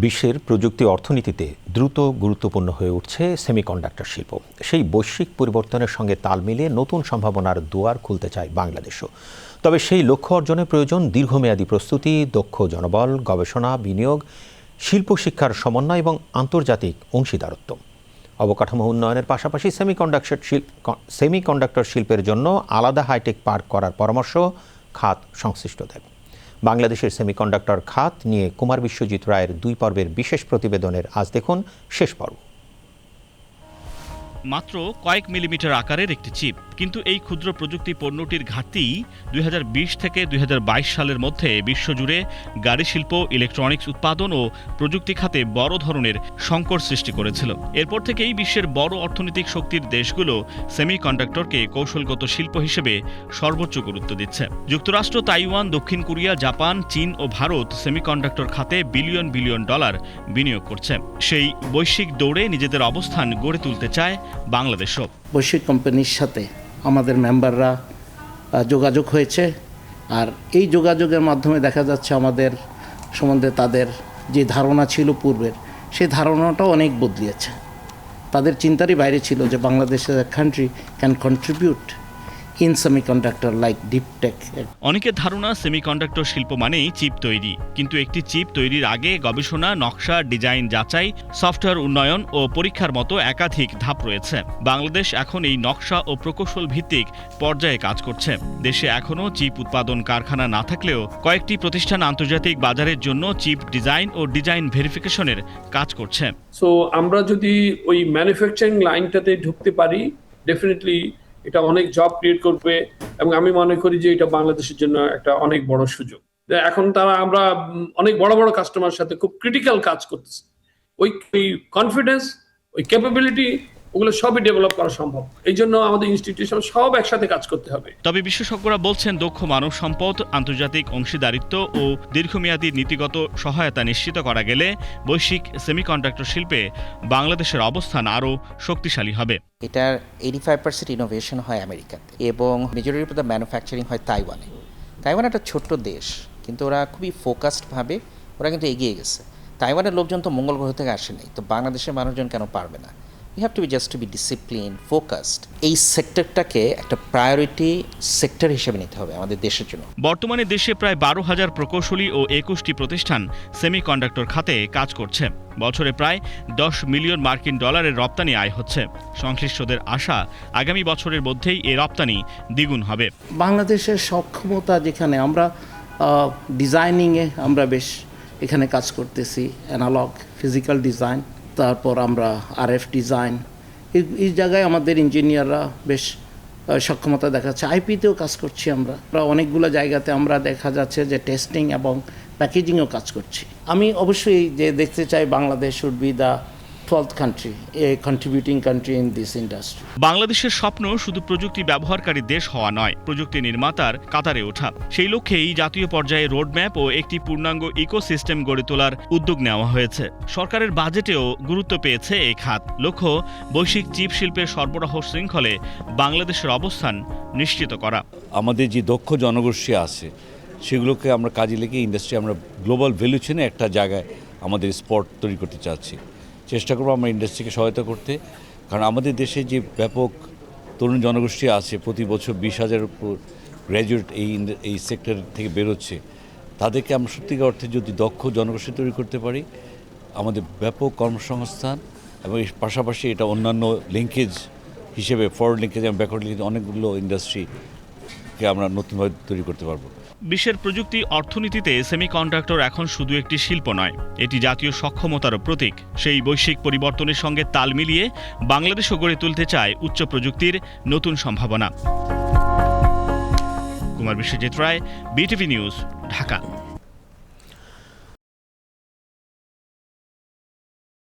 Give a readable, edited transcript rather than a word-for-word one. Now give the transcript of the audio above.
বিশ্বের প্রযুক্তি অর্থনীতিতে দ্রুত গুরুত্বপূর্ণ হয়ে উঠছে সেমিকন্ডাক্টর শিল্প। সেই বৈশ্বিক পরিবর্তনের সঙ্গে তাল মিলিয়ে নতুন সম্ভাবনার দুয়ার খুলতে চায় বাংলাদেশও। তবে সেই লক্ষ্য অর্জনে প্রয়োজন দীর্ঘমেয়াদী প্রস্তুতি, দক্ষ জনবল, গবেষণা, বিনিয়োগ, শিল্প শিক্ষার সমন্বয় এবং আন্তর্জাতিক অংশীদারত্ব। অবকাঠামো উন্নয়নের পাশাপাশি সেমিকন্ডাক্টর শিল্পের জন্য আলাদা হাইটেক পার্ক করার পরামর্শ খাত সংশ্লিষ্টদের। বাংলাদেশের সেমিকন্ডাক্টর খাত নিয়ে কুমার বিশ্বজিৎ রায়ের 2 পর্বের বিশেষ প্রতিবেদনের আজ দেখুন শেষ পর্ব। মাত্র কয়েক মিলিমিটার আকারের একটি চিপ, কিন্তু এই ক্ষুদ্র প্রযুক্তি পণ্যটির ঘাটতি 2020 থেকে 2022 সালের মধ্যে বিশ্বজুড়ে গাড়ি শিল্প, ইলেকট্রনিক্স উৎপাদন ও প্রযুক্তি খাতে বড় ধরনের সংকট সৃষ্টি করেছিল। এরপর থেকেই বিশ্বের বড় অর্থনৈতিক শক্তির দেশগুলো সেমিকন্ডাক্টরকে কৌশলগত শিল্প হিসেবে সর্বোচ্চ গুরুত্ব দিচ্ছে। যুক্তরাষ্ট্র, তাইওয়ান, দক্ষিণ কোরিয়া, জাপান, চীন ও ভারত সেমিকন্ডাক্টর খাতে বিলিয়ন বিলিয়ন ডলার বিনিয়োগ করছে। সেই বৈশ্বিক দৌড়ে নিজেদের অবস্থান গড়ে তুলতে চায় বাংলাদেশও। বৈশ্বিক কোম্পানির সাথে আমাদের মেম্বাররা যোগাযোগ হয়েছে, আর এই যোগাযোগের মাধ্যমে দেখা যাচ্ছে আমাদের সম্বন্ধে তাদের যে ধারণা ছিল পূর্বের, সেই ধারণাটাও অনেক বদলিয়েছে। তাদের চিন্তারই বাইরে ছিল যে বাংলাদেশের country can contribute in semiconductor like deep tech. অনেকের ধারণা সেমিকন্ডাক্টর শিল্প মানেই চিপ তৈরি, কিন্তু একটি চিপ তৈরির আগে গবেষণা, নকশা, ডিজাইন যাচাই, সফটওয়্যার উন্নয়ন ও পরীক্ষার মতো একাধিক ধাপ রয়েছে। বাংলাদেশ এখন এই নকশা ও প্রকৌশল ভিত্তিক পর্যায়ে কাজ করছে। দেশে এখনও চিপ উৎপাদন কারখানা না থাকলেও কয়েকটি প্রতিষ্ঠান আন্তর্জাতিক বাজারের জন্য চিপ ডিজাইন ও ডিজাইন ভেরিফিকেশনের কাজ করছে। সো আমরা যদি ওই ম্যানুফ্যাকচারিং লাইনটাতে ঢুকতে পারি, ডেফিনেটলি এটা অনেক জব ক্রিয়েট করবে এবং আমি মনে করি যে এটা বাংলাদেশের জন্য একটা অনেক বড় সুযোগ। এখন আমরা অনেক বড় বড় কাস্টমার সাথে খুব ক্রিটিক্যাল কাজ করতেছি। ওই কনফিডেন্স, ওই ক্যাপাবিলিটি, ওগুলো সবই ডেভেলপ করা সম্ভব। এই জন্য আমাদের ইনস্টিটিউশন সব একসাথে কাজ করতে হবে। তবে বিশেষজ্ঞরা বলছেন, দক্ষ মানব সম্পদ, আন্তর্জাতিক অংশীদারিত্ব ও দীর্ঘমেয়াদী নীতিগত সহায়তা নিশ্চিত করা গেলে বৈশ্বিক সেমিকন্ডাক্টর শিল্পে বাংলাদেশের অবস্থান আরও শক্তিশালী হবে। এটার 85% ইনোভেশন হয় আমেরিকাতে এবং মেজরিটি অফ দ্য ম্যানুফ্যাকচারিং হয় তাইওয়ানে। তাইওয়ান একটা ছোট্ট দেশ, কিন্তু ওরা খুবই ফোকাসডভাবে ওরা কিন্তু এগিয়ে গেছে। তাইওয়ানের লোকজন তো মঙ্গল গ্রহ থেকে আসেনি, তো বাংলাদেশের মানুষজন কেন পারবে না? We have to be just to be disciplined, focused. এই সেক্টরটাকে একটা প্রায়োরিটি সেক্টর হিসেবে নিতে হবে আমাদের দেশের জন্য। বর্তমানে দেশে প্রায় 12,000 প্রকৌশলী ও 21টি প্রতিষ্ঠান সেমিকন্ডাক্টর খাতে কাজ করছে। বছরে প্রায় 10 মিলিয়ন মার্কিন ডলারের রপ্তানি আয় হচ্ছে। সংশ্লিষ্টদের আশা, আগামী বছরের মধ্যেই এই রপ্তানি দ্বিগুণ হবে। বাংলাদেশের সক্ষমতা, যেখানে আমরা ডিজাইনিংয়ে আমরা বেশ এখানে কাজ করতেছি, অ্যানালগ ফিজিক্যাল ডিজাইন, তারপর আমরা আরএফ ডিজাইন, এই জায়গায় আমাদের ইঞ্জিনিয়াররা বেশ সক্ষমতা দেখাচ্ছে। আইপিতেও কাজ করছি আমরা অনেকগুলো জায়গাতে। আমরা দেখা যাচ্ছে যে টেস্টিং এবং প্যাকেজিংও কাজ করছি। আমি অবশ্যই যে দেখতে চাই Bangladesh should be the 12th country, a contributing country in this industry. বাংলাদেশের স্বপ্ন শুধু প্রযুক্তি ব্যবহারকারী দেশ হওয়া নয়, প্রযুক্তি নির্মাতার কাতারে ওঠা। সেই লক্ষ্যেই জাতীয় পর্যায়ে রোডম্যাপ ও একটি পূর্ণাঙ্গ ইকোসিস্টেম গড়ে তোলার উদ্যোগ নেওয়া হয়েছে। সরকারের বাজেটেও গুরুত্ব পেয়েছে এই খাত। লক্ষ্য, বৈশ্বিক চিপ শিল্পের সরবরাহ শৃঙ্খলে বাংলাদেশের অবস্থান নিশ্চিত করা। আমাদের যে দক্ষ জনগোষ্ঠী আছে সেগুলোকে আমরা কাজে লেগে ইন্ডাস্ট্রি আমরা গ্লোবাল ভ্যালু চেনে একটা জায়গায় আমাদের স্পট তৈরি করতে চাচ্ছি। চেষ্টা করবো আমরা ইন্ডাস্ট্রিকে সহায়তা করতে, কারণ আমাদের দেশে যে ব্যাপক তরুণ জনগোষ্ঠী আছে, প্রতি বছর 20,000-এর উপর গ্র্যাজুয়েট এই সেক্টর থেকে বেরোচ্ছে, তাদেরকে আমরা সত্যিকার অর্থে যদি দক্ষ জনগোষ্ঠী তৈরি করতে পারি, আমাদের ব্যাপক কর্মসংস্থান এবং এর পাশাপাশি এটা অন্যান্য লিঙ্কেজ হিসেবে ফরওয়ার্ড লিঙ্কেজ এবং ব্যাকওয়ার্ড লিঙ্কেজ অনেকগুলো ইন্ডাস্ট্রিকে আমরা নতুনভাবে তৈরি করতে পারবো। বিশ্বের প্রযুক্তি অর্থনীতিতে সেমিকন্ডাক্টর এখন শুধু একটি শিল্প নয়, এটি জাতীয় সক্ষমতারও প্রতীক। সেই বৈশ্বিক পরিবর্তনের সঙ্গে তাল মিলিয়ে বাংলাদেশও গড়ে তুলতে চায় উচ্চ প্রযুক্তির নতুন সম্ভাবনা। কুমার বিশ্বজিৎ রায়, বিটিভি নিউজ, ঢাকা।